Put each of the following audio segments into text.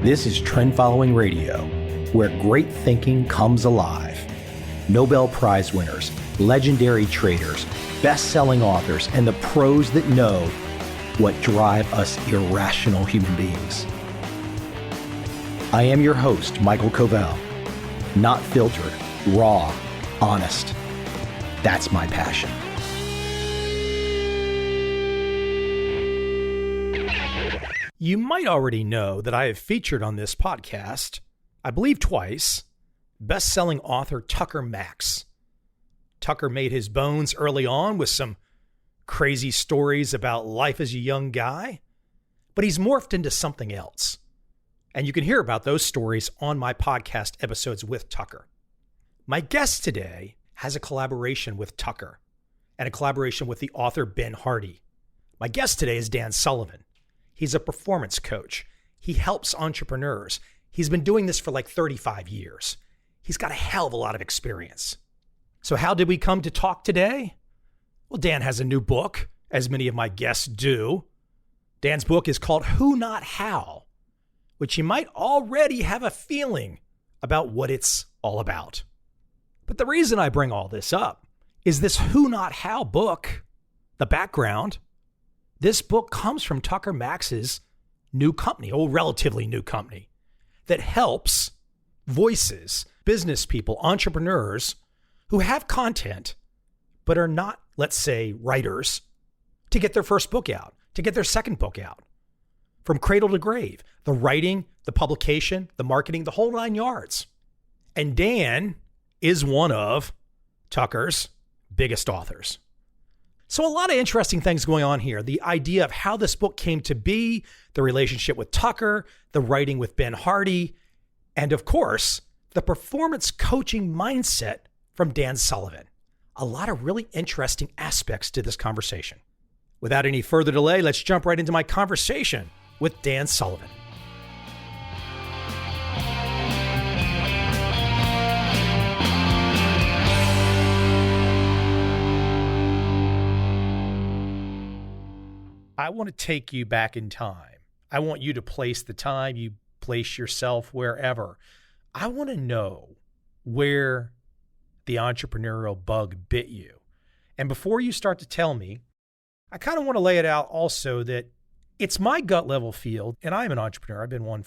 This is Trend Following Radio, where great thinking comes alive. Nobel Prize winners, legendary traders, best-selling authors, and the pros that know what drive us irrational human beings. I am your host, MICHAEL COVEL. Not filtered, raw, honest. That's my passion. You might already know that I have featured on this podcast, I believe twice, best-selling author Tucker Max. Tucker made his bones early on with some crazy stories about life as a young guy, but he's morphed into something else. And you can hear about those stories on my podcast episodes with Tucker. My guest today has a collaboration with Tucker and a collaboration with the author Ben Hardy. My guest today is Dan Sullivan. He's a performance coach. He helps entrepreneurs. He's been doing this for like 35 years. He's got a hell of a lot of experience. So how did we come to talk today? Well, Dan has a new book, as many of my guests do. Dan's book is called Who Not How, which you might already have a feeling about what it's all about. But the reason I bring all this up is this Who Not How book, the background. This book comes from Tucker Max's new company, relatively new company, that helps voices, business people, entrepreneurs who have content, but are not, let's say, writers, to get their first book out, to get their second book out. From cradle to grave, the writing, the publication, the marketing, the whole 9 yards. And Dan is one of Tucker's biggest authors. So a lot of interesting things going on here. The idea of how this book came to be, the relationship with Tucker, the writing with Ben Hardy, and of course, the performance coaching mindset from Dan Sullivan. A lot of really interesting aspects to this conversation. Without any further delay, let's jump right into my conversation with Dan Sullivan. I want to take you back in time. I want you to place the time, you place yourself wherever. I want to know where the entrepreneurial bug bit you. And before you start to tell me, I kind of want to lay it out also that it's my gut level field, and I'm an entrepreneur. I've been one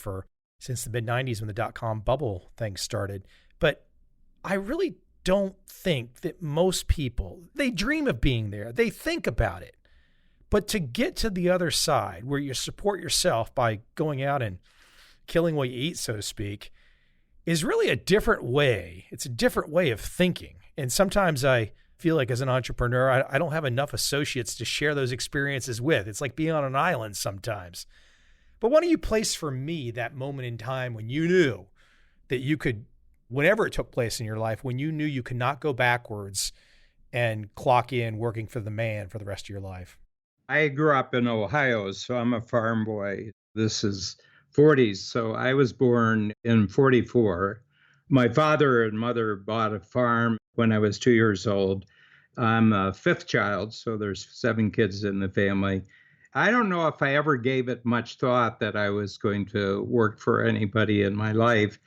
since the mid-90s when the dot-com bubble thing started. But I really don't think that most people, they dream of being there. They think about it. But to get to the other side where you support yourself by going out and killing what you eat, so to speak, is really a different way. It's a different way of thinking. And sometimes I feel like as an entrepreneur, I don't have enough associates to share those experiences with. It's like being on an island sometimes. But why don't you place for me that moment in time when you knew that you could, whenever it took place in your life, when you knew you could not go backwards and clock in working for the man for the rest of your life? I grew up in Ohio, so I'm a farm boy. This is 40s, so I was born in 44. My father and mother bought a farm when I was 2 years old. I'm a fifth child, so there's 7 kids in the family. I don't know if I ever gave it much thought that I was going to work for anybody in my life.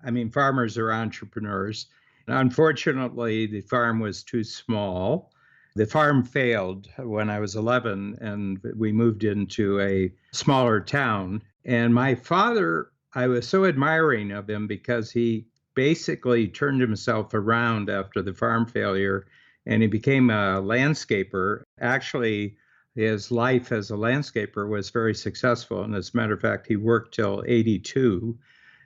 I mean, farmers are entrepreneurs. Unfortunately, the farm was too small. The farm failed when I was 11, and we moved into a smaller town. And my father, I was so admiring of him because he basically turned himself around after the farm failure, and he became a landscaper. Actually, his life as a landscaper was very successful. And as a matter of fact, he worked till 82.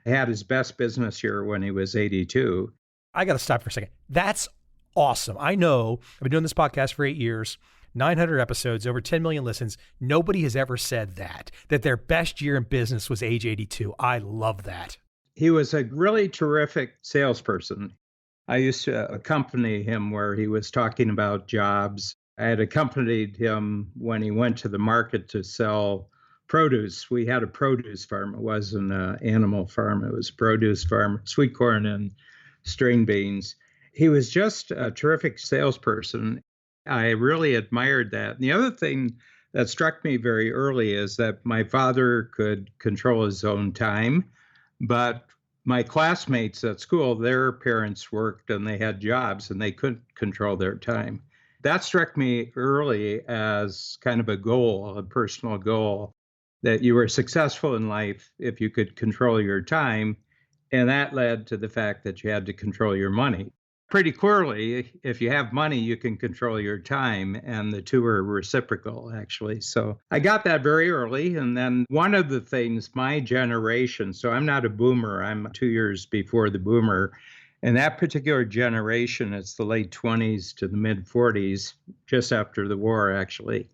He had his best business year when he was 82. I got to stop for a second. That's awesome. I know I've been doing this podcast for 8 years, 900 episodes, over 10 million listens. Nobody has ever said that their best year in business was age 82. I love that. He was a really terrific salesperson. I used to accompany him where he was talking about jobs. I had accompanied him when he went to the market to sell produce. We had a produce farm. It wasn't an animal farm. It was a produce farm, sweet corn and string beans. He was just a terrific salesperson. I really admired that. And the other thing that struck me very early is that my father could control his own time, but my classmates at school, their parents worked and they had jobs and they couldn't control their time. That struck me early as kind of a goal, a personal goal, that you were successful in life if you could control your time. And that led to the fact that you had to control your money. Pretty clearly, if you have money, you can control your time, and the two are reciprocal, actually. So I got that very early. And then one of the things, my generation, so I'm not a boomer, I'm 2 years before the boomer. And that particular generation, it's the late 20s to the mid 40s, just after the war, actually,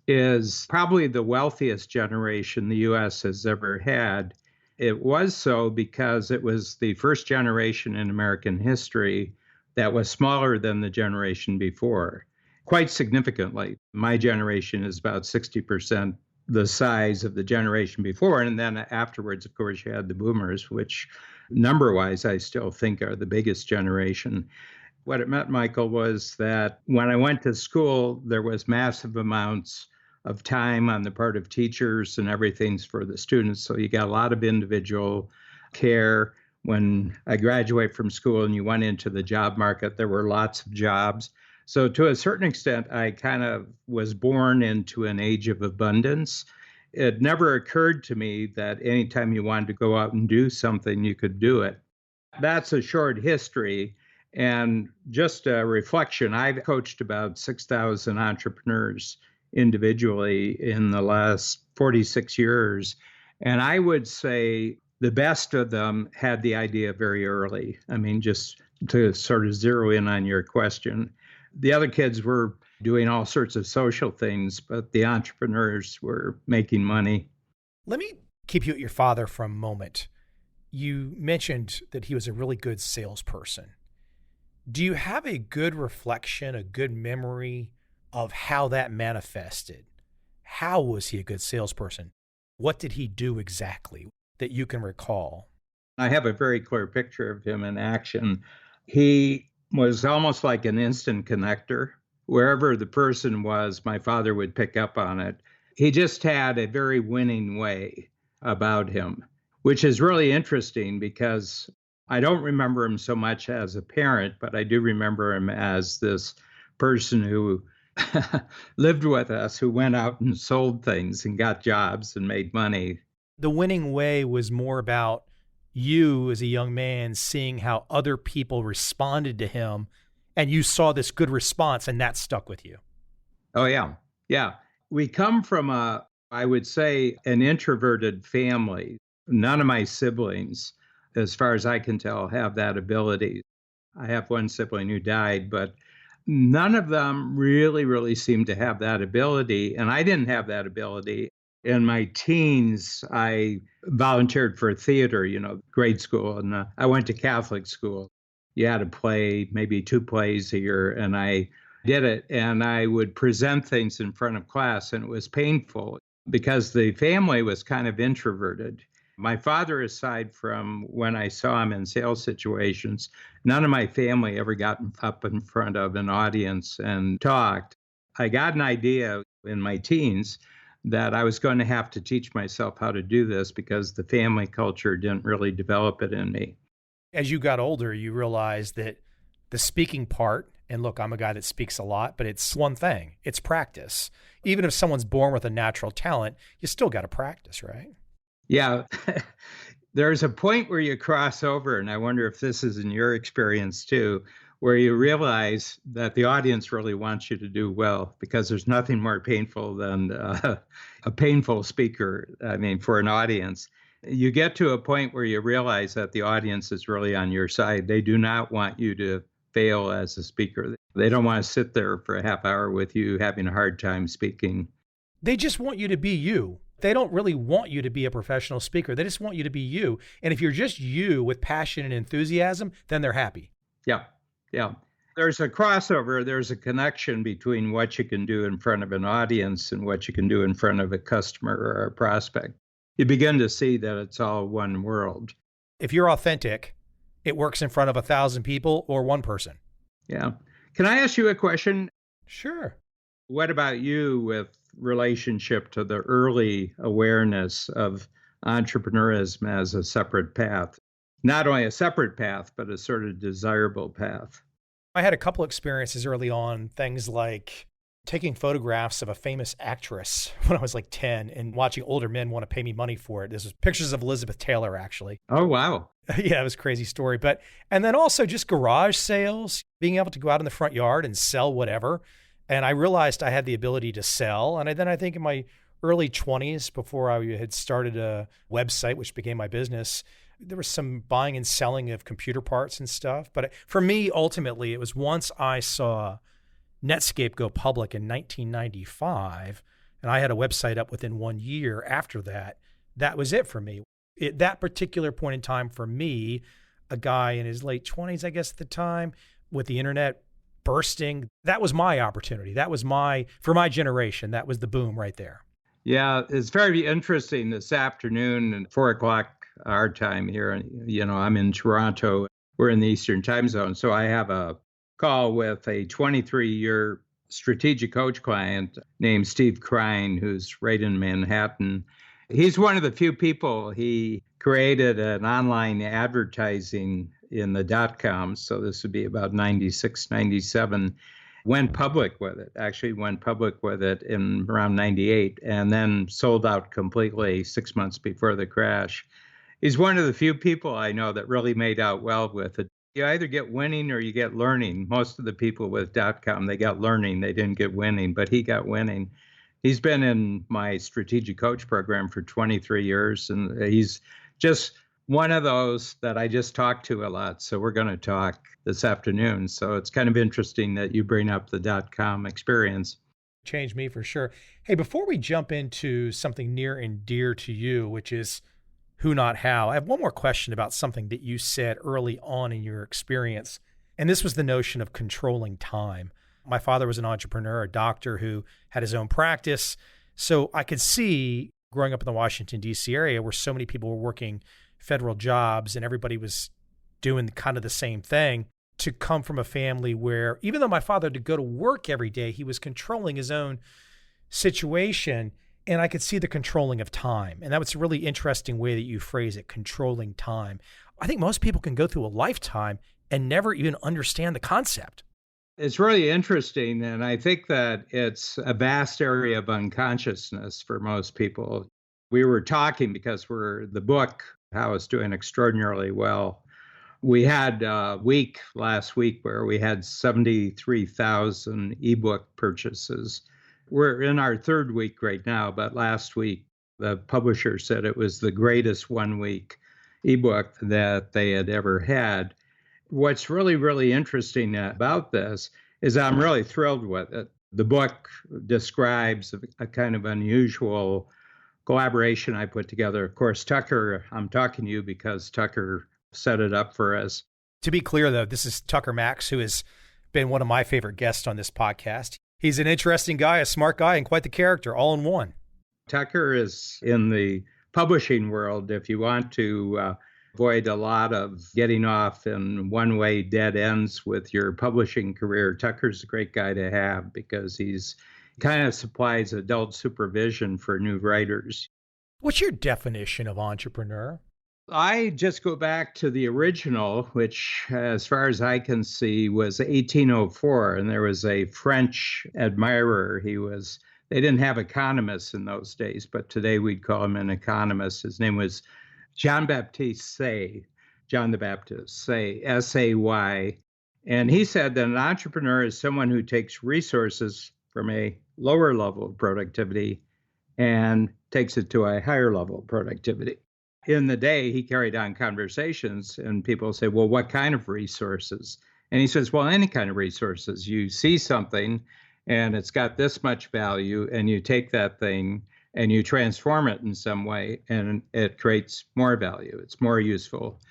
is probably the wealthiest generation the US has ever had. It was so because it was the first generation in American history that was smaller than the generation before, quite significantly. My generation is about 60% the size of the generation before. And then afterwards, of course, you had the boomers, which number-wise, I still think are the biggest generation. What it meant, Michael, was that when I went to school, there was massive amounts of time on the part of teachers and everything's for the students. So you got a lot of individual care. When I graduated from school and you went into the job market, there were lots of jobs. So to a certain extent, I kind of was born into an age of abundance. It never occurred to me that anytime you wanted to go out and do something, you could do it. That's a short history. And just a reflection, I've coached about 6,000 entrepreneurs individually in the last 46 years. And I would say the best of them had the idea very early. I mean, just to sort of zero in on your question. The other kids were doing all sorts of social things, but the entrepreneurs were making money. Let me keep you at your father for a moment. You mentioned that he was a really good salesperson. Do you have a good reflection, a good memory of how that manifested? How was he a good salesperson? What did he do exactly that you can recall? I have a very clear picture of him in action. He was almost like an instant connector. Wherever the person was, my father would pick up on it. He just had a very winning way about him, which is really interesting because I don't remember him so much as a parent, but I do remember him as this person who lived with us, who went out and sold things and got jobs and made money. The winning way was more about you as a young man seeing how other people responded to him, and you saw this good response, and that stuck with you. Oh, yeah. Yeah. We come from I would say, an introverted family. None of my siblings, as far as I can tell, have that ability. I have one sibling who died, but none of them really seemed to have that ability. And I didn't have that ability. In my teens, I volunteered for theater, grade school, and I went to Catholic school. You had to play maybe 2 plays a year, and I did it. And I would present things in front of class, and it was painful because the family was kind of introverted. My father, aside from when I saw him in sales situations, none of my family ever got up in front of an audience and talked. I got an idea in my teens that I was going to have to teach myself how to do this because the family culture didn't really develop it in me. As you got older, you realized that the speaking part, and look, I'm a guy that speaks a lot, but it's one thing, it's practice. Even if someone's born with a natural talent, you still got to practice, right? Yeah, there's a point where you cross over, and I wonder if this is in your experience too, where you realize that the audience really wants you to do well, because there's nothing more painful than a painful speaker. I mean, for an audience, you get to a point where you realize that the audience is really on your side. They do not want you to fail as a speaker. They don't want to sit there for a half hour with you having a hard time speaking. They just want you to be you. They don't really want you to be a professional speaker. They just want you to be you. And if you're just you with passion and enthusiasm, then they're happy. Yeah. Yeah. There's a crossover. There's a connection between what you can do in front of an audience and what you can do in front of a customer or a prospect. You begin to see that it's all one world. If you're authentic, it works in front of 1,000 people or one person. Yeah. Can I ask you a question? Sure. What about you with relationship to the early awareness of entrepreneurism as a separate path. Not only a separate path, but a sort of desirable path. I had a couple experiences early on, things like taking photographs of a famous actress when I was like 10 and watching older men want to pay me money for it. This was pictures of Elizabeth Taylor, actually. Oh, wow. Yeah, it was a crazy story. And then also just garage sales, being able to go out in the front yard and sell whatever. And I realized I had the ability to sell. And then I think in my early 20s, before I had started a website, which became my business, there was some buying and selling of computer parts and stuff. But for me, ultimately, it was once I saw Netscape go public in 1995, and I had a website up within 1 year after that, that was it for me. At that particular point in time for me, a guy in his late 20s, I guess at the time, with the internet bursting, that was my opportunity. That was for my generation, that was the boom right there. Yeah, it's very interesting this afternoon at 4:00 our time here. I'm in Toronto. We're in the Eastern time zone. So I have a call with a 23-year strategic coach client named Steve Krine, who's right in Manhattan. He's one of the few people. He created an online advertising in the .com. So this would be about 96, 97. Went public with it, in around 98, and then sold out completely 6 months before the crash. He's one of the few people I know that really made out well with it. You either get winning or you get learning. Most of the people with .com, they got learning. They didn't get winning, but he got winning. He's been in my strategic coach program for 23 years, and he's just one of those that I just talk to a lot. So we're going to talk this afternoon. So it's kind of interesting that you bring up the .com experience. Changed me for sure. Hey, before we jump into something near and dear to you, which is who, not how, I have one more question about something that you said early on in your experience. And this was the notion of controlling time. My father was an entrepreneur, a doctor who had his own practice. So I could see growing up in the Washington, D.C. area where so many people were working federal jobs and everybody was doing kind of the same thing, to come from a family where even though my father had to go to work every day, he was controlling his own situation. And I could see the controlling of time. And that was a really interesting way that you phrase it, controlling time. I think most people can go through a lifetime and never even understand the concept. It's really interesting. And I think that it's a vast area of unconsciousness for most people. We were talking because the book, how it's doing extraordinarily well. We had a week last week where we had 73,000 ebook purchases. We're in our third week right now, but last week, the publisher said it was the greatest 1 week ebook that they had ever had. What's really, really interesting about this is I'm really thrilled with it. The book describes a kind of unusual collaboration I put together. Of course, Tucker, I'm talking to you because Tucker set it up for us. To be clear, though, this is Tucker Max, who has been one of my favorite guests on this podcast. He's an interesting guy, a smart guy, and quite the character, all in one. Tucker is in the publishing world. If you want to avoid a lot of getting off in one-way dead ends with your publishing career, Tucker's a great guy to have because he's kind of supplies adult supervision for new writers. What's your definition of entrepreneur? I just go back to the original, which, as far as I can see, was 1804. And there was a French admirer. They didn't have economists in those days, but today we'd call him an economist. His name was Jean-Baptiste Say, John the Baptist, Say, S-A-Y. And he said that an entrepreneur is someone who takes resources from a lower level of productivity and takes it to a higher level of productivity. In the day, he carried on conversations, and people say, well, what kind of resources? And he says, well, any kind of resources. You see something, and it's got this much value, and you take that thing, and you transform it in some way, and it creates more value. It's more useful.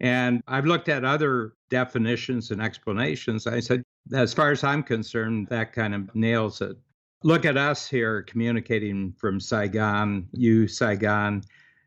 And I've looked at other definitions and explanations. I said, as far as I'm concerned, that kind of nails it. Look at us here communicating from Saigon, you Saigon,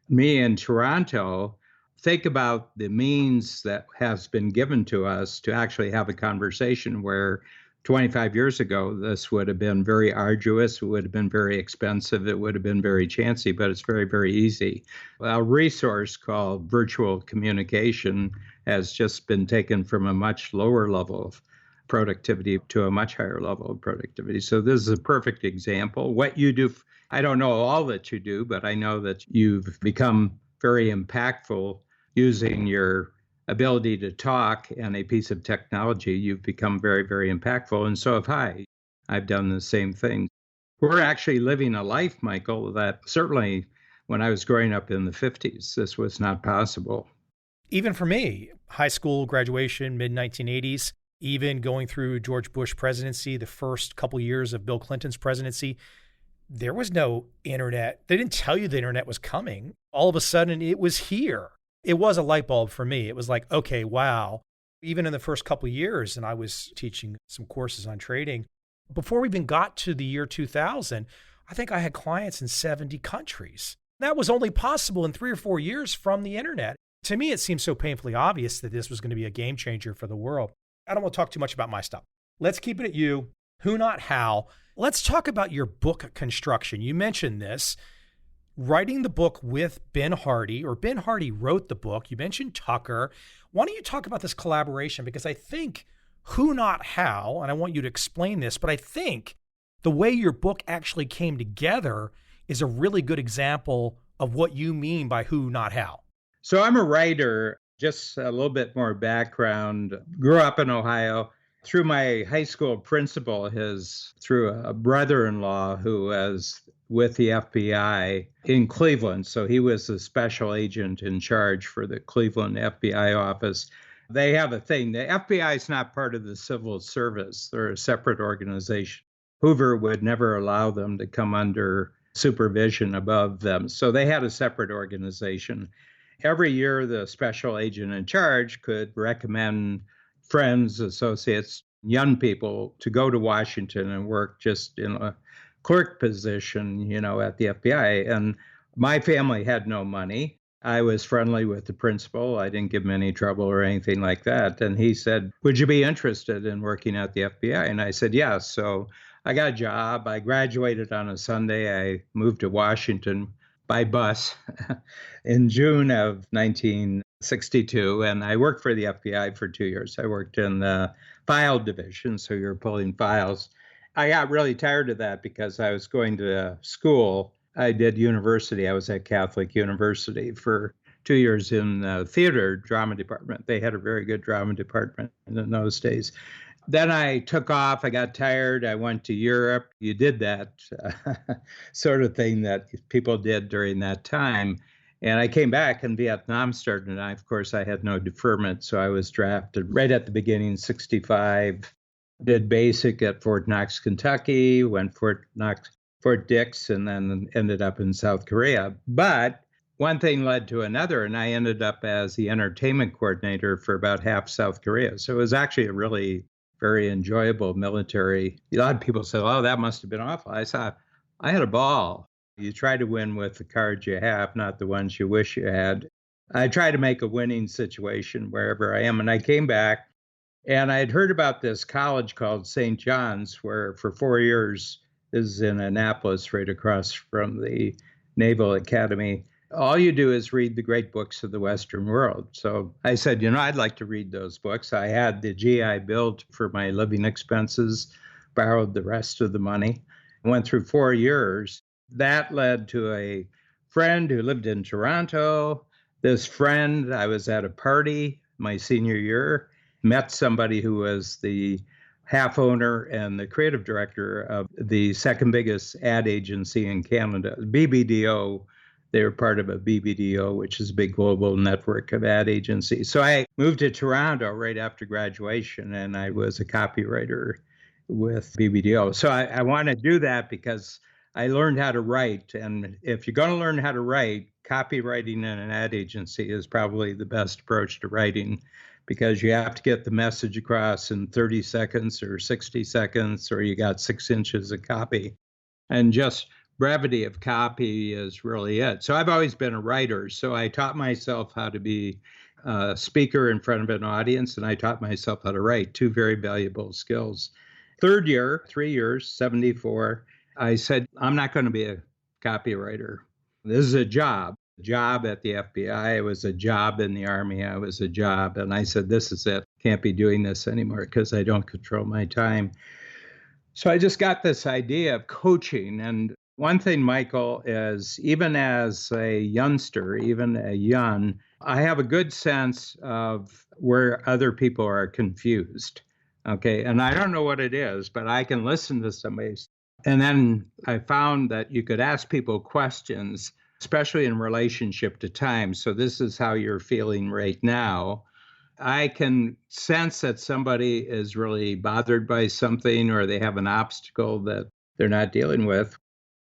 me in Toronto. Think about the means that has been given to us to actually have a conversation where 25 years ago, this would have been very arduous. It would have been very expensive. It would have been very chancy, but it's very, very easy. A resource called virtual communication has just been taken from a much lower level of productivity to a much higher level of productivity. So this is a perfect example. What you do, I don't know all that you do, but I know that you've become very impactful using your ability to talk and a piece of technology. You've become very, very impactful. And so have I. I've done the same thing. We're actually living a life, Michael, that certainly when I was growing up in the 50s, this was not possible. Even for me, high school graduation, mid-1980s, even going through George Bush presidency, the first couple years of Bill Clinton's presidency, there was no internet. They didn't tell you the internet was coming. All of a sudden, it was here. It was a light bulb for me. It was like, okay, wow. Even in the first couple of years, and I was teaching some courses on trading, before we even got to the year 2000, I think I had clients in 70 countries. That was only possible in 3 or 4 years from the internet. To me, it seems so painfully obvious that this was going to be a game changer for the world. I don't want to talk too much about my stuff. Let's keep it at you. Who, not how. Let's talk about your book construction. You mentioned this. Writing the book with Ben Hardy, or Ben Hardy wrote the book. You mentioned Tucker. Why don't you talk about this collaboration? Because I think who, not how, and I want you to explain this, but I think the way your book actually came together is a really good example of what you mean by who, not how. So I'm a writer, just a little bit more background. Grew up in Ohio. Through my high school principal, through a brother-in-law who was with the FBI in Cleveland. So he was the special agent in charge for the Cleveland FBI office. They have a thing. The FBI is not part of the civil service. They're a separate organization. Hoover would never allow them to come under supervision above them. So they had a separate organization. Every year, the special agent in charge could recommend friends, associates, young people to go to Washington and work just in a clerk position, at the FBI. And my family had no money. I was friendly with the principal. I didn't give him any trouble or anything like that. And he said, "Would you be interested in working at the FBI?" And I said, yes. So I got a job. I graduated on a Sunday. I moved to Washington by bus in June of 1962. And I worked for the FBI for 2 years. I worked in the file division, so you're pulling files. I got really tired of that because I was going to school. I did university. I was at Catholic University for 2 years in the theater drama department. They had a very good drama department in those days. Then I took off. I got tired. I went to Europe. You did that sort of thing that people did during that time. And I came back and Vietnam started. And of course, I had no deferment. So I was drafted right at the beginning, 65. Did basic at Fort Knox, Kentucky, went Fort Dix, and then ended up in South Korea. But one thing led to another, and I ended up as the entertainment coordinator for about half South Korea. So it was actually a really very enjoyable military. A lot of people said, "Oh, that must have been awful." I said, "I had a ball." You try to win with the cards you have, not the ones you wish you had. I try to make a winning situation wherever I am. And I came back, and I had heard about this college called St. John's, where for 4 years, this is in Annapolis, right across from the Naval Academy. All you do is read the great books of the Western world. So I said, I'd like to read those books. I had the GI Bill for my living expenses, borrowed the rest of the money, went through 4 years. That led to a friend who lived in Toronto. This friend, I was at a party my senior year, met somebody who was the half owner and the creative director of the second biggest ad agency in Canada, BBDO. They were part of a BBDO, which is a big global network of ad agencies. So I moved to Toronto right after graduation, and I was a copywriter with BBDO. So I want to do that because I learned how to write. And if you're going to learn how to write, copywriting in an ad agency is probably the best approach to writing, because you have to get the message across in 30 seconds or 60 seconds, or you got 6 inches of copy. And just brevity of copy is really it. So I've always been a writer. So I taught myself how to be a speaker in front of an audience, and I taught myself how to write, 2 very valuable skills. third year, 3 years, 74, I said, I'm not going to be a copywriter. This is a job. Job at the FBI. It was a job in the Army. I was a job. And I said, this is it. Can't be doing this anymore because I don't control my time. So I just got this idea of coaching. And one thing, Michael, is even as a youngster, even a young, I have a good sense of where other people are confused. Okay. And I don't know what it is, but I can listen to somebody. And then I found that you could ask people questions, especially in relationship to time. So this is how you're feeling right now. I can sense that somebody is really bothered by something or they have an obstacle that they're not dealing with.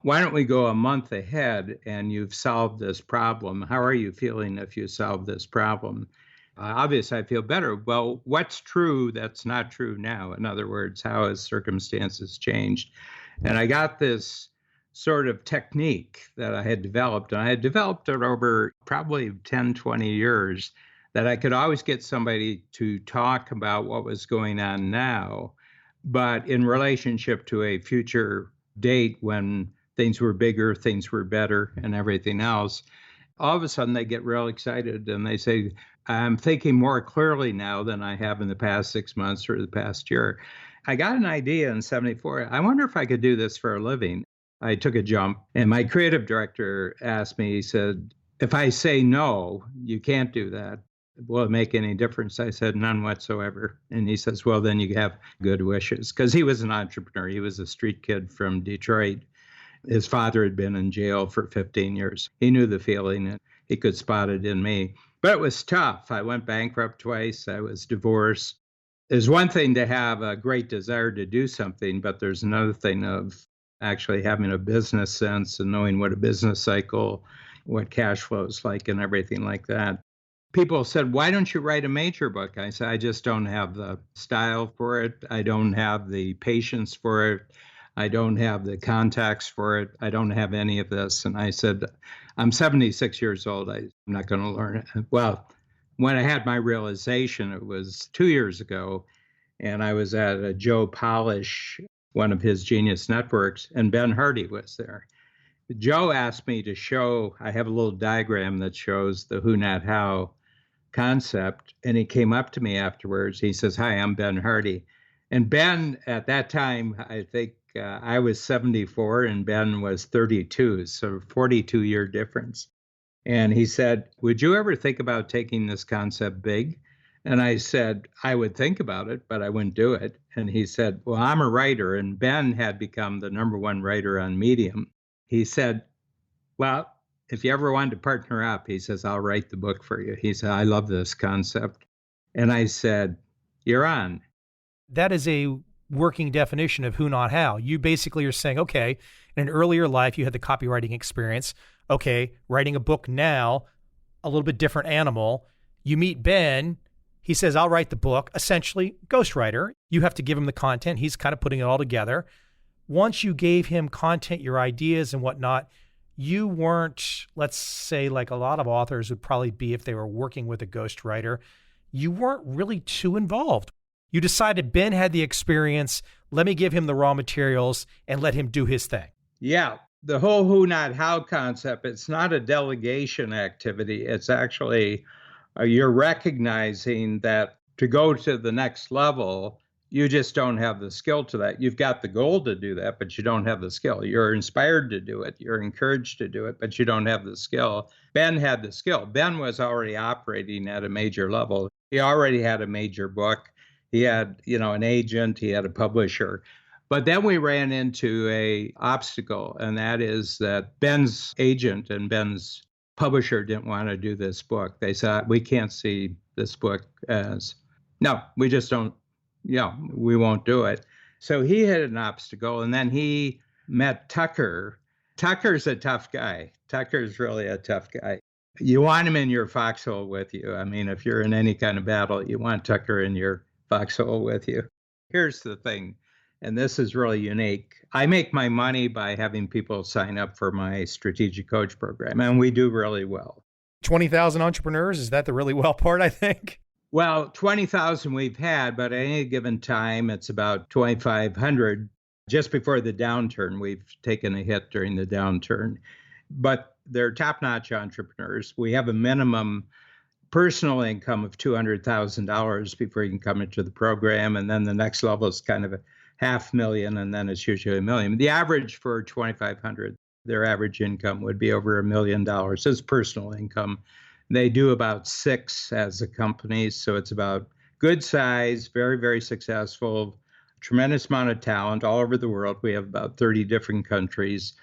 Why don't we go a month ahead and you've solved this problem? How are you feeling if you solve this problem? Obviously, I feel better. Well, what's true that's not true now? In other words, how has circumstances changed? And I got this sort of technique that I had developed, and I had developed it over probably 10, 20 years, that I could always get somebody to talk about what was going on now, but in relationship to a future date when things were bigger, things were better, and everything else. All of a sudden, they get real excited and they say, I'm thinking more clearly now than I have in the past 6 months or the past year. I got an idea in 74. I wonder if I could do this for a living. I took a jump, and my creative director asked me, he said, if I say no, you can't do that, will it make any difference? I said, none whatsoever. And he says, well, then you have good wishes. Because he was an entrepreneur. He was a street kid from Detroit. His father had been in jail for 15 years. He knew the feeling, and he could spot it in me. But it was tough. I went bankrupt twice. I was divorced. There's one thing to have a great desire to do something, but there's another thing of actually having a business sense and knowing what a business cycle, what cash flow is like, and everything like that. People said, why don't you write a major book? I said, I just don't have the style for it. I don't have the patience for it. I don't have the contacts for it. I don't have any of this. And I said, I'm 76 years old. I'm not going to learn it. Well, when I had my realization, it was 2 years ago, and I was at a Joe Polish, one of his Genius Networks, and Ben Hardy was there. Joe asked me to show, I have a little diagram that shows the who, not how concept. And he came up to me afterwards. He says, hi, I'm Ben Hardy. And Ben, at that time, I think I was 74 and Ben was 32, so 42-year difference. And he said, would you ever think about taking this concept big? And I said, I would think about it, but I wouldn't do it. And he said, well, I'm a writer. And Ben had become the #1 writer on Medium. He said, well, if you ever wanted to partner up, he says, I'll write the book for you. He said, I love this concept. And I said, you're on. That is a working definition of who, not how. You basically are saying, okay, in an earlier life, you had the copywriting experience. Okay, writing a book now, a little bit different animal. You meet Ben. He says, I'll write the book, essentially ghostwriter. You have to give him the content. He's kind of putting it all together. Once you gave him content, your ideas and whatnot, you weren't, let's say, like a lot of authors would probably be if they were working with a ghostwriter, you weren't really too involved. You decided Ben had the experience. Let me give him the raw materials and let him do his thing. Yeah. The whole who, not how concept, it's not a delegation activity. It's actually, you're recognizing that to go to the next level, you just don't have the skill to that. You've got the goal to do that, but you don't have the skill. You're inspired to do it. You're encouraged to do it, but you don't have the skill. Ben had the skill. Ben was already operating at a major level. He already had a major book. He had, an agent. He had a publisher. But then we ran into a obstacle, and that is that Ben's agent and Ben's publisher didn't want to do this book. They said, we can't see this book as, no, we just don't, we won't do it. So he had an obstacle, and then he met Tucker. Tucker's a tough guy. Tucker's really a tough guy. You want him in your foxhole with you. I mean, if you're in any kind of battle, you want Tucker in your foxhole with you. Here's the thing, and this is really unique. I make my money by having people sign up for my strategic coach program, and we do really well. 20,000 entrepreneurs, is that the really well part, I think? Well, 20,000 we've had, but at any given time, it's about 2,500. Just before the downturn, we've taken a hit during the downturn. But they're top-notch entrepreneurs. We have a minimum personal income of $200,000 before you can come into the program. And then the next level is kind of a $500,000, and then it's usually $1 million. The average for 2,500, their average income would be over $1 million as personal income. They do about 6 as a company. So it's about good size, very, very successful, tremendous amount of talent all over the world. We have about 30 different countries,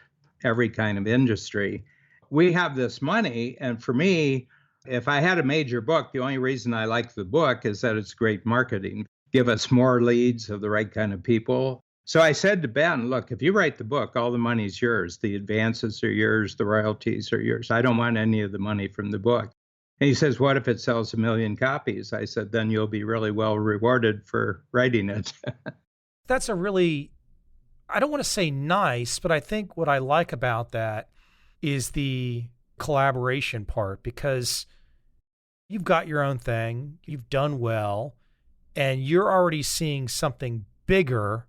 every kind of industry. We have this money. And for me, if I had a major book, the only reason I like the book is that it's great marketing. Give us more leads of the right kind of people. So I said to Ben, look, if you write the book, all the money's yours. The advances are yours. The royalties are yours. I don't want any of the money from the book. And he says, what if it sells 1 million copies? I said, then you'll be really well rewarded for writing it. That's a really, I don't want to say nice, but I think what I like about that is the collaboration part, because you've got your own thing, you've done well, and you're already seeing something bigger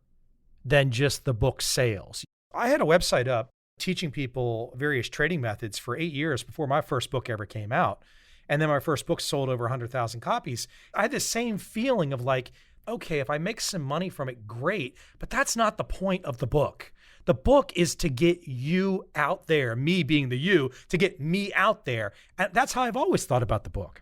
than just the book sales. I had a website up teaching people various trading methods for 8 years before my first book ever came out. And then my first book sold over 100,000 copies. I had the same feeling of like, okay, if I make some money from it, great. But that's not the point of the book. The book is to get you out there, me being the you, to get me out there. And that's how I've always thought about the book.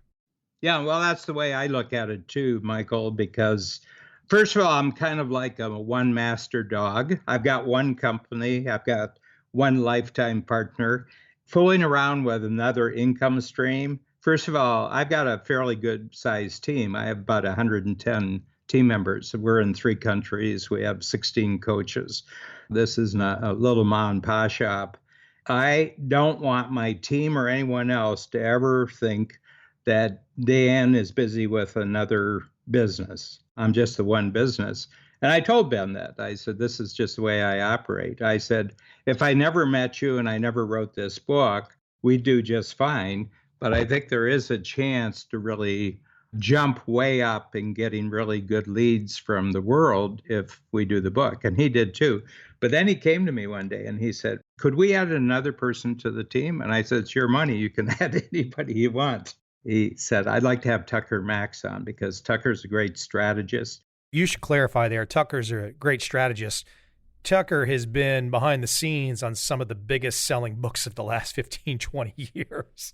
Yeah, well, that's the way I look at it too, Michael, because first of all, I'm kind of like a one master dog. I've got one company, I've got one lifetime partner. Fooling around with another income stream. First of all, I've got a fairly good sized team. I have about 110 team members. We're in 3 countries. We have 16 coaches. This is not a little mom and pop shop. I don't want my team or anyone else to ever think that Dan is busy with another business. I'm just the one business. And I told Ben that. I said, this is just the way I operate. I said, if I never met you and I never wrote this book, we'd do just fine. But I think there is a chance to really jump way up in getting really good leads from the world if we do the book. And he did too. But then he came to me one day and he said, could we add another person to the team? And I said, it's your money. You can add anybody you want. He said, I'd like to have Tucker Max on because Tucker's a great strategist. You should clarify there. Tucker's a great strategist. Tucker has been behind the scenes on some of the biggest selling books of the last 15, 20 years.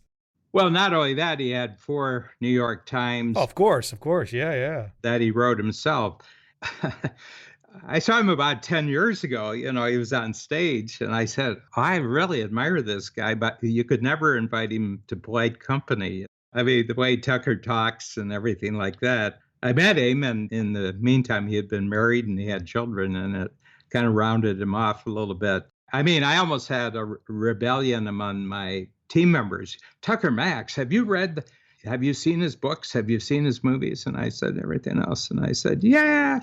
Well, not only that, he had 4 New York Times. Oh, of course. Yeah. That he wrote himself. I saw him about 10 years ago. He was on stage and I said, I really admire this guy, but you could never invite him to polite company. I mean, the way Tucker talks and everything like that. I met him, and in the meantime, he had been married and he had children, and it kind of rounded him off a little bit. I mean, I almost had a rebellion among my team members. Tucker Max, have you seen his books? Have you seen his movies? And I said everything else. And I said, yeah.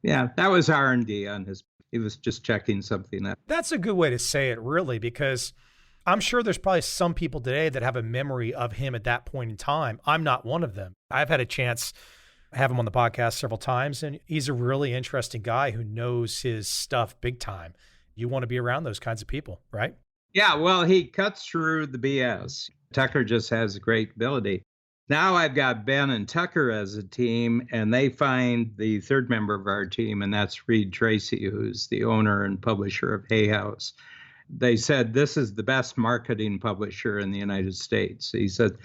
That was R&D on his. He was just checking something out. That's a good way to say it, really, because I'm sure there's probably some people today that have a memory of him at that point in time. I'm not one of them. I've had a chance to have him on the podcast several times, and he's a really interesting guy who knows his stuff big time. You want to be around those kinds of people, right? Yeah, well, he cuts through the BS. Tucker just has a great ability. Now I've got Ben and Tucker as a team, and they find the third member of our team, and that's Reed Tracy, who's the owner and publisher of Hay House. They said, this is the best marketing publisher in the United States. He said,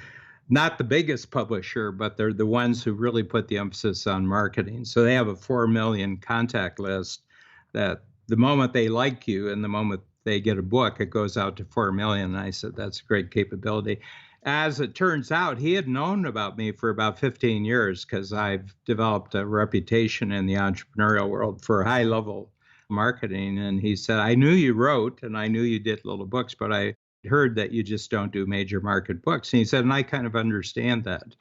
not the biggest publisher, but they're the ones who really put the emphasis on marketing. So they have a 4 million contact list that the moment they like you and the moment they get a book, it goes out to 4 million. And I said, that's a great capability. As it turns out, he had known about me for about 15 years because I've developed a reputation in the entrepreneurial world for high-level marketing. And he said, I knew you wrote and I knew you did little books, but I heard that you just don't do major market books. And he said, and I kind of understand that.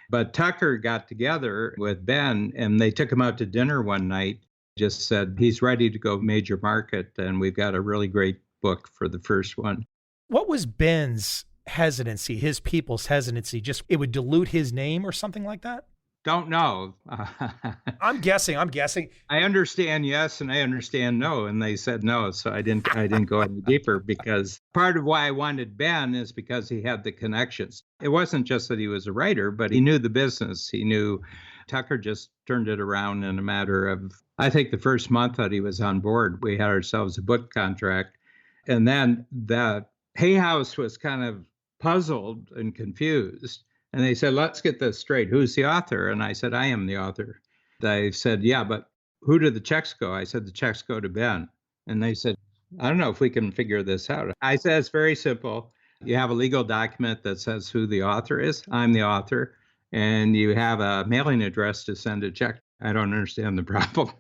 But Tucker got together with Ben and they took him out to dinner one night, just said, he's ready to go major market. And we've got a really great book for the first one. What was Ben's hesitancy, his people's hesitancy? Just it would dilute his name or something like that? Don't know. I'm guessing. I understand yes, and I understand no, and they said no, so I didn't go any deeper, because part of why I wanted Ben is because he had the connections. It wasn't just that he was a writer, but he knew the business. He knew Tucker just turned it around in a matter of, I think the first month that he was on board, we had ourselves a book contract, and then the Hay House was kind of puzzled and confused. And they said, let's get this straight. Who's the author? And I said, I am the author. They said, yeah, but who do the checks go? I said, the checks go to Ben. And they said, I don't know if we can figure this out. I said, it's very simple. You have a legal document that says who the author is. I'm the author. And you have a mailing address to send a check. I don't understand the problem.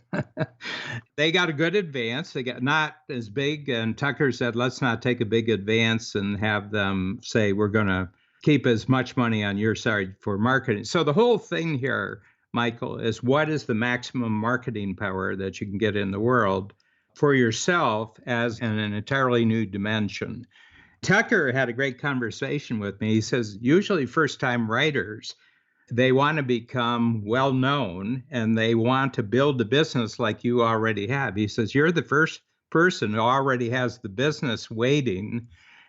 They got a good advance. They got not as big. And Tucker said, let's not take a big advance and have them say, we're going to keep as much money on your side for marketing. So the whole thing here, Michael, is what is the maximum marketing power that you can get in the world for yourself as an entirely new dimension. Tucker had a great conversation with me. He says, usually first-time writers, they want to become well-known and they want to build a business like you already have. He says, you're the first person who already has the business waiting,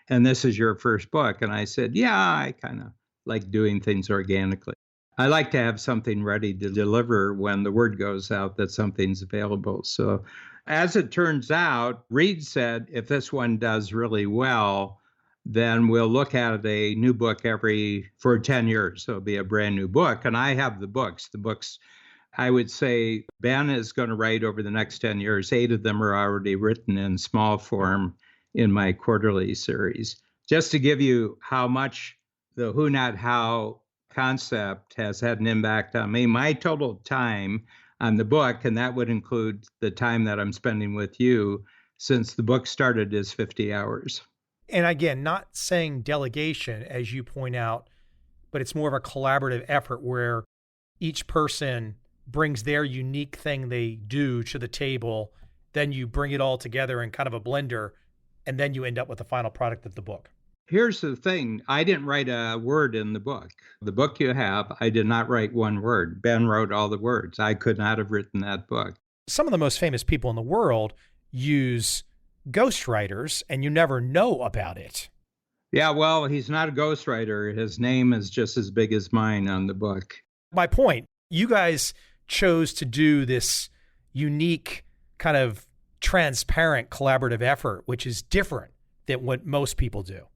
and this is your first book. And I said, yeah, I kind of like doing things organically. I like to have something ready to deliver when the word goes out that something's available. So as it turns out, Reed said, if this one does really well, then we'll look at a new book for 10 years. So it'll be a brand new book. And I have the books. The books, I would say Ben is going to write over the next 10 years. 8 of them are already written in small form in my quarterly series. Just to give you how much the who, not how concept has had an impact on me, my total time on the book, and that would include the time that I'm spending with you since the book started, is 50 hours. And again, not saying delegation, as you point out, but it's more of a collaborative effort where each person brings their unique thing they do to the table. Then you bring it all together in kind of a blender, and then you end up with the final product of the book. Here's the thing. I didn't write a word in the book. The book you have, I did not write one word. Ben wrote all the words. I could not have written that book. Some of the most famous people in the world use ghostwriters, and you never know about it. Yeah, well, he's not a ghostwriter. His name is just as big as mine on the book. My point, you guys chose to do this unique kind of transparent collaborative effort, which is different than what most people do.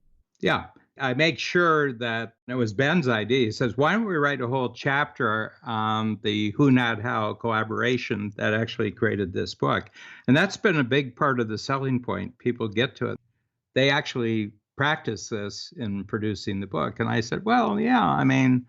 Yeah, I make sure that it was Ben's idea. He says, why don't we write a whole chapter on the who, not how collaboration that actually created this book? And that's been a big part of the selling point. People get to it. They actually practice this in producing the book. And I said, well, yeah, I mean,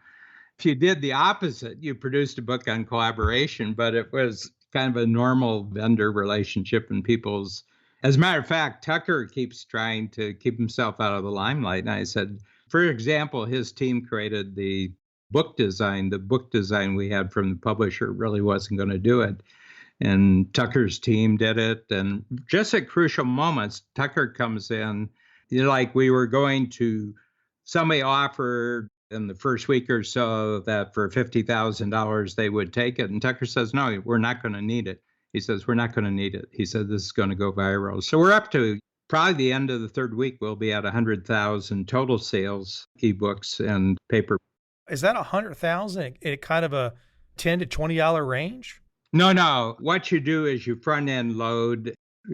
if you did the opposite, you produced a book on collaboration, but it was kind of a normal vendor relationship and people's. As a matter of fact, Tucker keeps trying to keep himself out of the limelight. And I said, for example, his team created the book design. The book design we had from the publisher really wasn't going to do it. And Tucker's team did it. And just at crucial moments, Tucker comes in, like we were going to, somebody offered in the first week or so that for $50,000 they would take it. And Tucker says, no, we're not going to need it. He says, we're not going to need it. He said, this is going to go viral. So we're up to probably the end of the third week. We'll be at 100,000 total sales, ebooks and paper. Is that 100,000 at kind of a $10 to $20 range? No. What you do is you front end load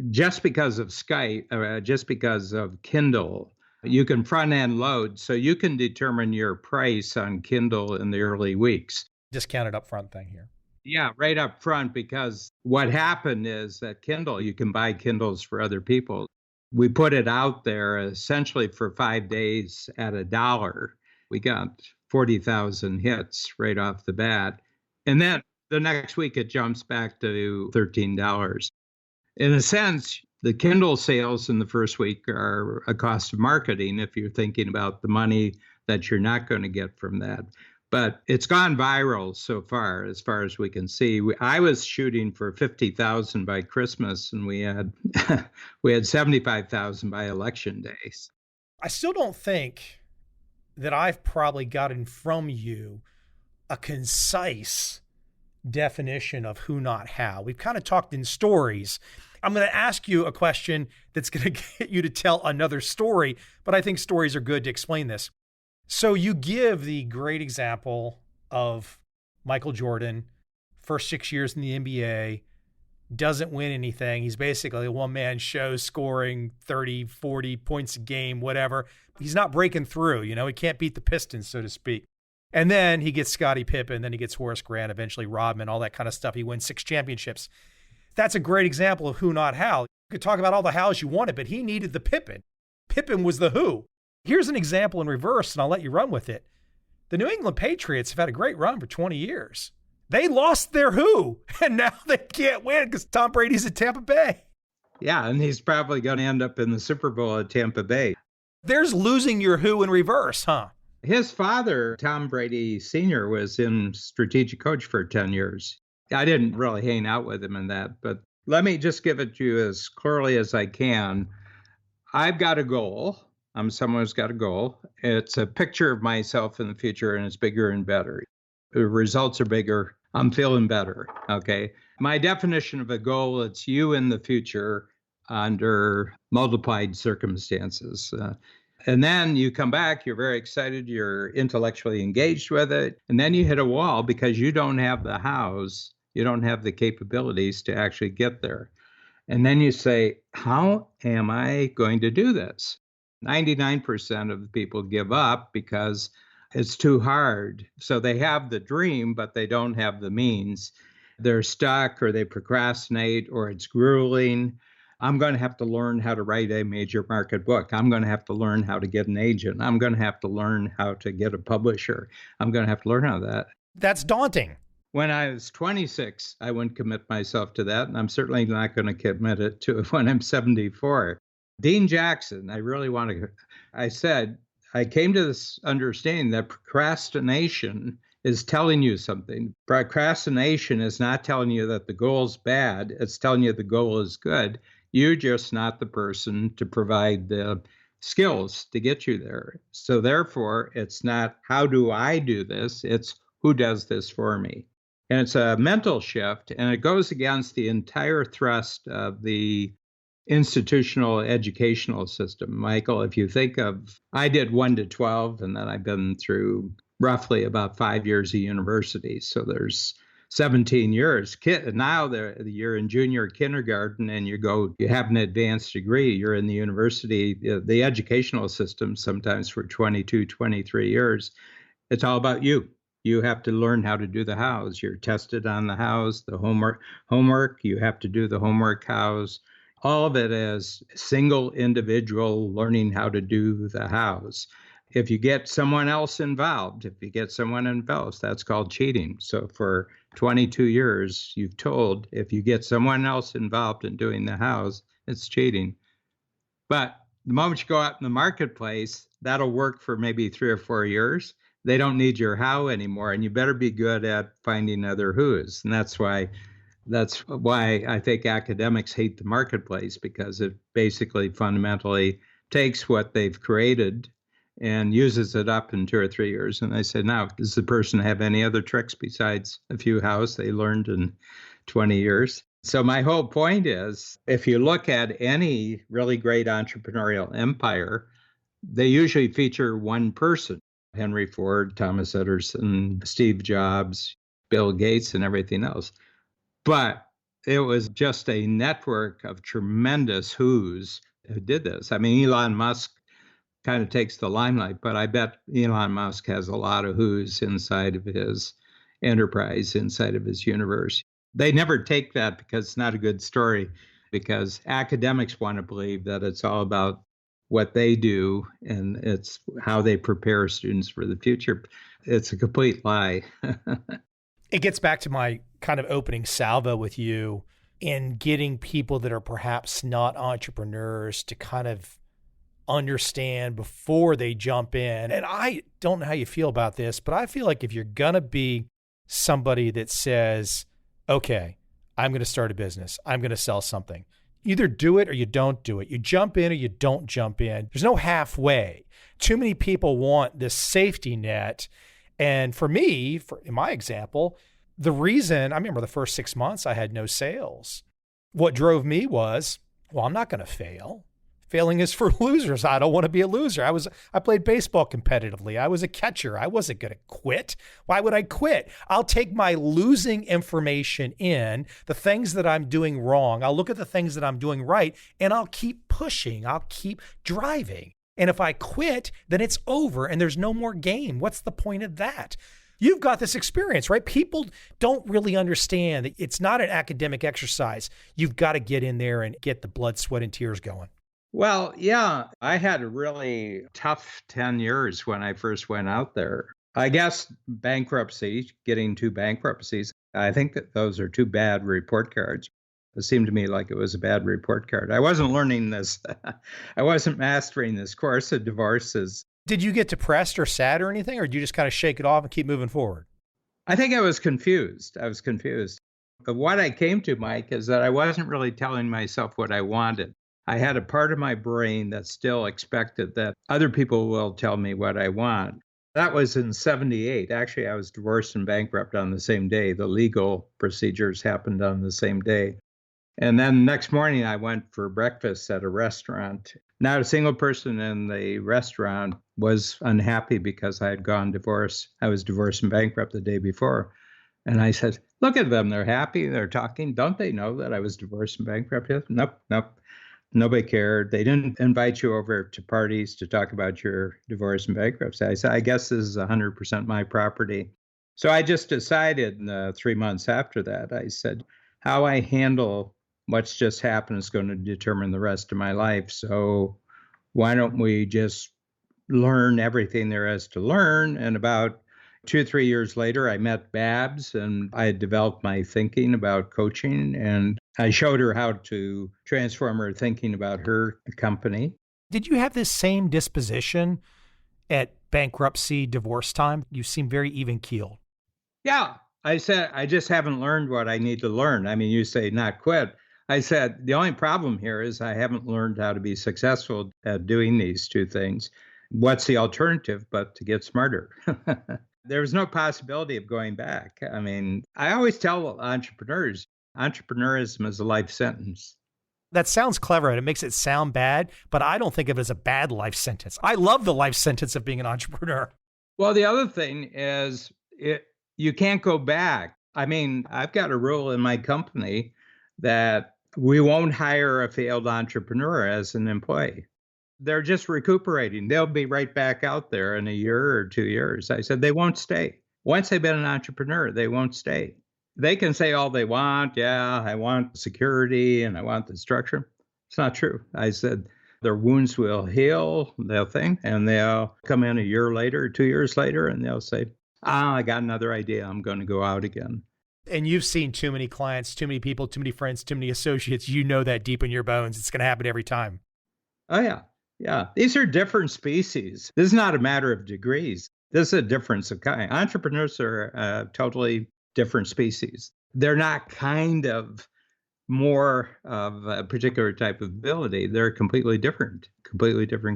just because of Skype, just because of Kindle. You can front end load, so you can determine your price on Kindle in the early weeks. Discounted upfront thing here. Yeah, right up front, because what happened is that Kindle, you can buy Kindles for other people. We put it out there essentially for 5 days at $1. We got 40,000 hits right off the bat. And then the next week it jumps back to $13. In a sense, the Kindle sales in the first week are a cost of marketing if you're thinking about the money that you're not going to get from that. But it's gone viral so far as we can see. I was shooting for 50,000 by Christmas, and we had 75,000 by election days. I still don't think that I've probably gotten from you a concise definition of who, not how. We've kind of talked in stories. I'm going to ask you a question that's going to get you to tell another story, but I think stories are good to explain this. So you give the great example of Michael Jordan, first 6 years in the NBA, doesn't win anything. He's basically a one-man show scoring 30, 40 points a game, whatever. He's not breaking through, he can't beat the Pistons, so to speak. And then he gets Scottie Pippen, then he gets Horace Grant, eventually Rodman, all that kind of stuff. He wins 6 championships. That's a great example of who, not how. You could talk about all the hows you wanted, but he needed the Pippen. Pippen was the who. Here's an example in reverse, and I'll let you run with it. The New England Patriots have had a great run for 20 years. They lost their who, and now they can't win because Tom Brady's at Tampa Bay. Yeah, and he's probably going to end up in the Super Bowl at Tampa Bay. There's losing your who in reverse, huh? His father, Tom Brady Sr., was in strategic coach for 10 years. I didn't really hang out with him in that, but let me just give it to you as clearly as I can. I've got a goal. I'm someone who's got a goal. It's a picture of myself in the future, and it's bigger and better. The results are bigger. I'm feeling better, okay? My definition of a goal, it's you in the future under multiplied circumstances. And then you come back, you're very excited, you're intellectually engaged with it, and then you hit a wall because you don't have the hows, you don't have the capabilities to actually get there. And then you say, how am I going to do this? 99% of the people give up because it's too hard. So they have the dream, but they don't have the means. They're stuck, or they procrastinate, or it's grueling. I'm going to have to learn how to write a major market book. I'm going to have to learn how to get an agent. I'm going to have to learn how to get a publisher. I'm going to have to learn how that. That's daunting. When I was 26, I wouldn't commit myself to that. And I'm certainly not going to commit it to it when I'm 74. Dean Jackson, I said, I came to this understanding that procrastination is telling you something. Procrastination is not telling you that the goal's bad. It's telling you the goal is good. You're just not the person to provide the skills to get you there. So therefore, it's not how do I do this? It's who does this for me? And it's a mental shift, and it goes against the entire thrust of the institutional educational system. Michael, if you think of, I did 1 to 12, and then I've been through roughly about 5 years of university. So there's 17 years. Now you're in junior kindergarten and you have an advanced degree. You're in the university, the educational system, sometimes for 22, 23 years. It's all about you. You have to learn how to do the hows. You're tested on the hows, the homework. You have to do the homework hows. All of it is single individual learning how to do the hows. If you get someone else involved, that's called cheating. So for 22 years, you've told if you get someone else involved in doing the hows, it's cheating. But the moment you go out in the marketplace, that'll work for maybe 3 or 4 years. They don't need your how anymore, and you better be good at finding other who's. And that's why I think academics hate the marketplace, because it basically fundamentally takes what they've created and uses it up in 2 or 3 years. And they say, now, does the person have any other tricks besides a few hows they learned in 20 years? So my whole point is, if you look at any really great entrepreneurial empire, they usually feature one person. Henry Ford, Thomas Edison, Steve Jobs, Bill Gates, and everything else. But it was just a network of tremendous who's who did this. I mean, Elon Musk kind of takes the limelight, but I bet Elon Musk has a lot of who's inside of his enterprise, inside of his universe. They never take that because it's not a good story, because academics want to believe that it's all about what they do and it's how they prepare students for the future. It's a complete lie. It gets back to my kind of opening salvo with you in getting people that are perhaps not entrepreneurs to kind of understand before they jump in. And I don't know how you feel about this, but I feel like if you're going to be somebody that says, okay, I'm going to start a business, I'm going to sell something, You either do it or you don't do it. You jump in or you don't jump in. There's no halfway. Too many people want this safety net. And for me, in my example, the reason, I remember the first 6 months I had no sales. What drove me was, well, I'm not going to fail. Failing is for losers. I don't want to be a loser. I played baseball competitively. I was a catcher. I wasn't going to quit. Why would I quit? I'll take my losing information in, the things that I'm doing wrong. I'll look at the things that I'm doing right, and I'll keep pushing. I'll keep driving. And if I quit, then it's over and there's no more game. What's the point of that? You've got this experience, right? People don't really understand that it's not an academic exercise. You've got to get in there and get the blood, sweat, and tears going. Well, yeah, I had a really tough 10 years when I first went out there. I guess bankruptcy, getting 2 bankruptcies, I think that those are 2 bad report cards. It seemed to me like it was a bad report card. I wasn't learning this. I wasn't mastering this course of divorces. Did you get depressed or sad or anything, or did you just kind of shake it off and keep moving forward? I think I was confused. But what I came to, Mike, is that I wasn't really telling myself what I wanted. I had a part of my brain that still expected that other people will tell me what I want. That was in 78. Actually, I was divorced and bankrupt on the same day. The legal procedures happened on the same day. And then next morning, I went for breakfast at a restaurant. Not a single person in the restaurant was unhappy because I had gone divorced. I was divorced and bankrupt the day before. And I said, look at them. They're happy. They're talking. Don't they know that I was divorced and bankrupt? Nope. Nobody cared. They didn't invite you over to parties to talk about your divorce and bankruptcy. I said, I guess this is 100% my property. So I just decided 3 months after that, I said, how I handle what's just happened is going to determine the rest of my life. So why don't we just learn everything there is to learn? And about 2 or 3 years later, I met Babs and I had developed my thinking about coaching, and I showed her how to transform her thinking about her company. Did you have this same disposition at bankruptcy, divorce time? You seem very even-keeled. Yeah. I said, I just haven't learned what I need to learn. I mean, you say not quit. I said, the only problem here is I haven't learned how to be successful at doing these 2 things. What's the alternative but to get smarter? There was no possibility of going back. I mean, I always tell entrepreneurs, entrepreneurism is a life sentence. That sounds clever and it makes it sound bad, but I don't think of it as a bad life sentence. I love the life sentence of being an entrepreneur. Well, the other thing is you can't go back. I mean, I've got a rule in my company that we won't hire a failed entrepreneur as an employee. They're just recuperating. They'll be right back out there in a year or 2 years. I said, they won't stay. Once they've been an entrepreneur, they won't stay. They can say all they want. Yeah, I want security and I want the structure. It's not true. I said, their wounds will heal, they'll think, and they'll come in a year later, 2 years later, and they'll say, I got another idea. I'm going to go out again. And you've seen too many clients, too many people, too many friends, too many associates. You know that deep in your bones. It's going to happen every time. Oh, yeah. Yeah. These are different species. This is not a matter of degrees. This is a difference of kind. Entrepreneurs are a totally different species. They're not kind of more of a particular type of ability. They're completely different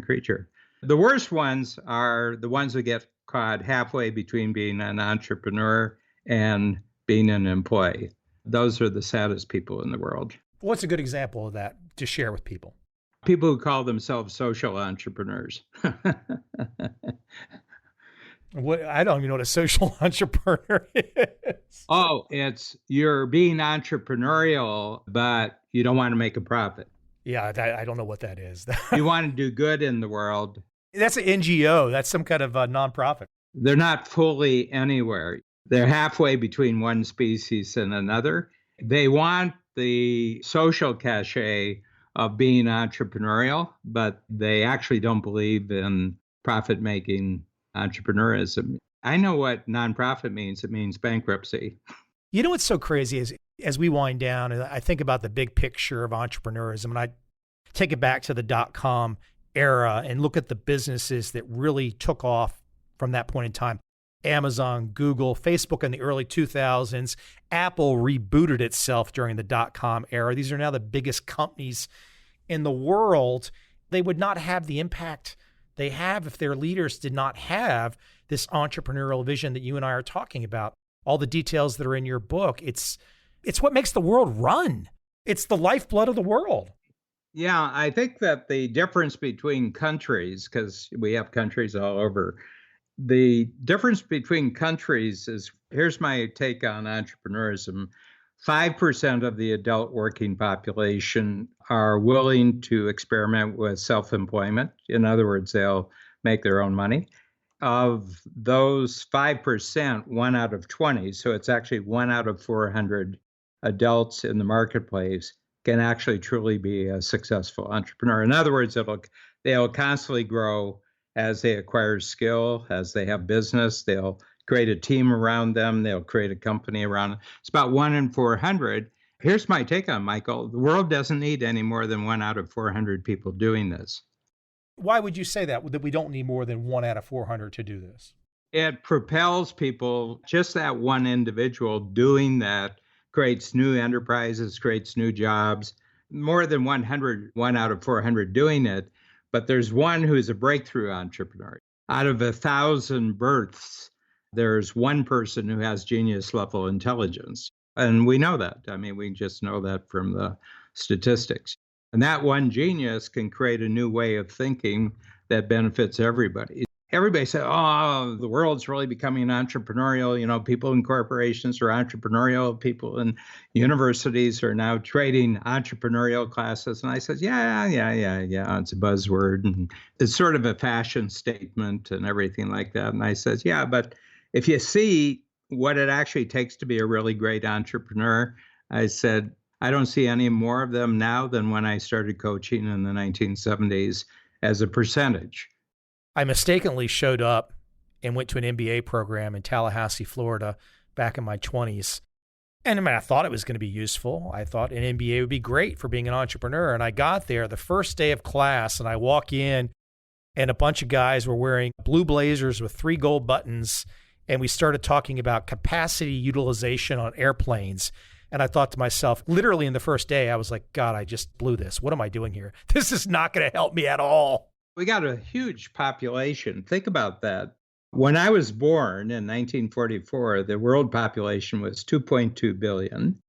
creature. The worst ones are the ones that get caught halfway between being an entrepreneur and being an employee. Those are the saddest people in the world. What's a good example of that to share with people? People who call themselves social entrepreneurs. I don't even know what a social entrepreneur is. Oh, you're being entrepreneurial, but you don't want to make a profit. Yeah, I don't know what that is. You want to do good in the world. That's an NGO. That's some kind of a nonprofit. They're not fully anywhere. They're halfway between one species and another. They want the social cachet of being entrepreneurial, but they actually don't believe in profit-making entrepreneurism. I know what nonprofit means. It means bankruptcy. You know what's so crazy is as we wind down, and I think about the big picture of entrepreneurism, and I take it back to the .com era and look at the businesses that really took off from that point in time. Amazon, Google, Facebook in the early 2000s. Apple rebooted itself during the dot-com era. These are now the biggest companies in the world. They would not have the impact they have if their leaders did not have this entrepreneurial vision that you and I are talking about. All the details that are in your book, it's what makes the world run. It's the lifeblood of the world. Yeah, I think that the difference between countries, because we have countries all over, the difference between countries is, here's my take on entrepreneurism. 5% of the adult working population are willing to experiment with self-employment. In other words, they'll make their own money. Of those 5%, 1 out of 20, so it's actually 1 out of 400 adults in the marketplace can actually truly be a successful entrepreneur. In other words, they'll constantly grow as they acquire skill, as they have business, they'll create a team around them, they'll create a company around them. It's about 1 in 400. Here's my take on Michael. The world doesn't need any more than 1 out of 400 people doing this. Why would you say that we don't need more than 1 out of 400 to do this? It propels people, just that one individual doing that creates new enterprises, creates new jobs. More than 100, 1 out of 400 doing it, but there's one who's a breakthrough entrepreneur. Out of 1,000 births, there's one person who has genius level intelligence. And we know that. I mean, we just know that from the statistics. And that one genius can create a new way of thinking that benefits everybody. Everybody said, oh, the world's really becoming entrepreneurial. You know, people in corporations are entrepreneurial. People in universities are now trading entrepreneurial classes. And I said, yeah. It's a buzzword. And it's sort of a fashion statement and everything like that. And I said, yeah, but if you see what it actually takes to be a really great entrepreneur, I said, I don't see any more of them now than when I started coaching in the 1970s as a percentage. I mistakenly showed up and went to an MBA program in Tallahassee, Florida, back in my 20s. And I mean, I thought it was going to be useful. I thought an MBA would be great for being an entrepreneur. And I got there the first day of class, and I walk in, and a bunch of guys were wearing blue blazers with 3 gold buttons. And we started talking about capacity utilization on airplanes. And I thought to myself, literally in the first day, I was like, God, I just blew this. What am I doing here? This is not going to help me at all. We got a huge population. Think about that. When I was born in 1944, the world population was 2.2 billion.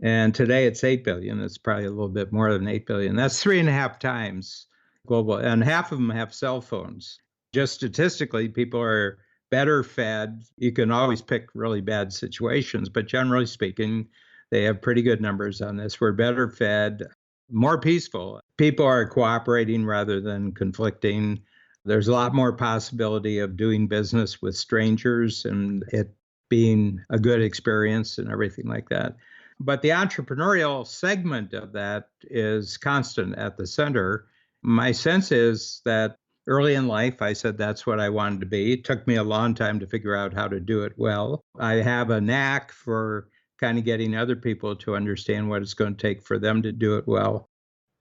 And today it's 8 billion. It's probably a little bit more than 8 billion. That's 3.5 times global. And half of them have cell phones. Just statistically, people are better fed. You can always pick really bad situations, but generally speaking, they have pretty good numbers on this. We're better fed, more peaceful. People are cooperating rather than conflicting. There's a lot more possibility of doing business with strangers and it being a good experience and everything like that. But the entrepreneurial segment of that is constant at the center. My sense is that early in life, I said that's what I wanted to be. It took me a long time to figure out how to do it well. I have a knack for kind of getting other people to understand what it's going to take for them to do it well.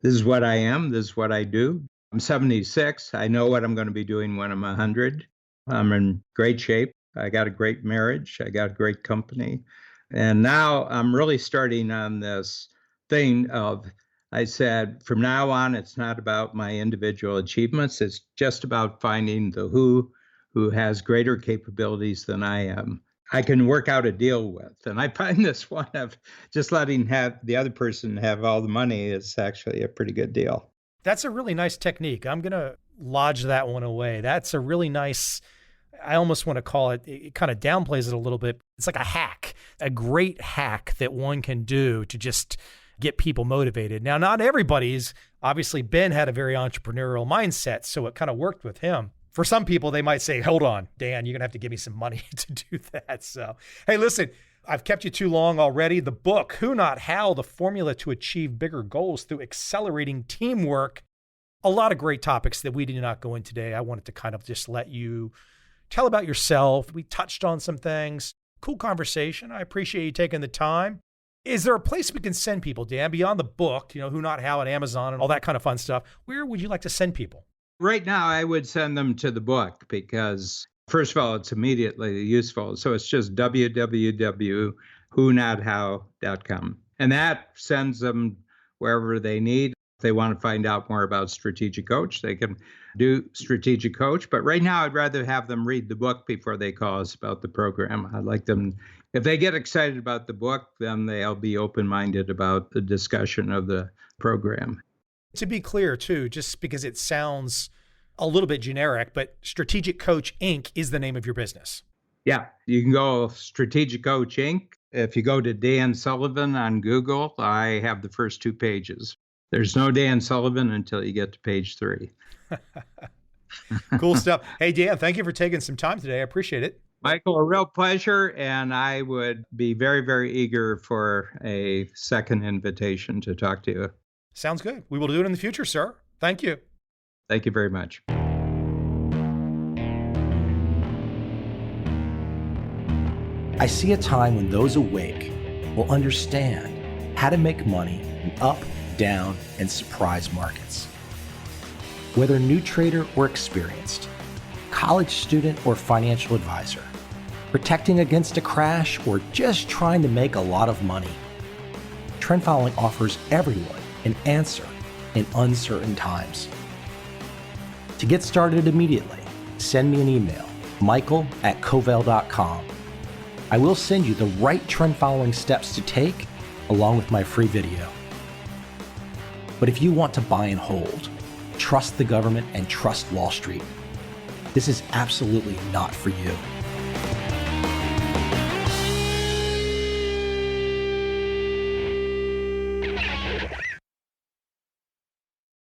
This is what I am. This is what I do. I'm 76. I know what I'm going to be doing when I'm 100. I'm in great shape. I got a great marriage. I got a great company. And now I'm really starting on this thing of, I said, from now on, it's not about my individual achievements. It's just about finding the who has greater capabilities than I am. I can work out a deal with. And I find this one of just letting the other person have all the money is actually a pretty good deal. That's a really nice technique. I'm going to lodge that one away. That's a really nice, I almost want to call it kind of downplays it a little bit. It's like a hack, a great hack that one can do to just get people motivated. Now, not everybody's, obviously Ben had a very entrepreneurial mindset, so it kind of worked with him. For some people, they might say, hold on, Dan, you're going to have to give me some money to do that. So, hey, listen, I've kept you too long already. The book, Who Not How, The Formula to Achieve Bigger Goals Through Accelerating Teamwork. A lot of great topics that we did not go in today. I wanted to kind of just let you tell about yourself. We touched on some things. Cool conversation. I appreciate you taking the time. Is there a place we can send people, Dan, beyond the book, Who Not How at Amazon and all that kind of fun stuff? Where would you like to send people? Right now, I would send them to the book because First of all, it's immediately useful. So it's just www.whonothow.com. And that sends them wherever they need. If they want to find out more about Strategic Coach, they can do Strategic Coach. But right now, I'd rather have them read the book before they call us about the program. I'd like them, if they get excited about the book, then they'll be open-minded about the discussion of the program. To be clear, too, just because it sounds a little bit generic, but Strategic Coach Inc. is the name of your business. Yeah, you can go Strategic Coach Inc. If you go to Dan Sullivan on Google, I have the first 2 pages. There's no Dan Sullivan until you get to page 3. Cool stuff. Hey, Dan, thank you for taking some time today. I appreciate it. Michael, a real pleasure. And I would be very, very eager for a second invitation to talk to you. Sounds good. We will do it in the future, sir. Thank you. Thank you very much. I see a time when those awake will understand how to make money in up, down, and surprise markets. Whether new trader or experienced, college student or financial advisor, protecting against a crash or just trying to make a lot of money, trend following offers everyone an answer in uncertain times. To get started immediately, send me an email, michael@covel.com. I will send you the right trend following steps to take along with my free video. But if you want to buy and hold, trust the government and trust Wall Street, this is absolutely not for you.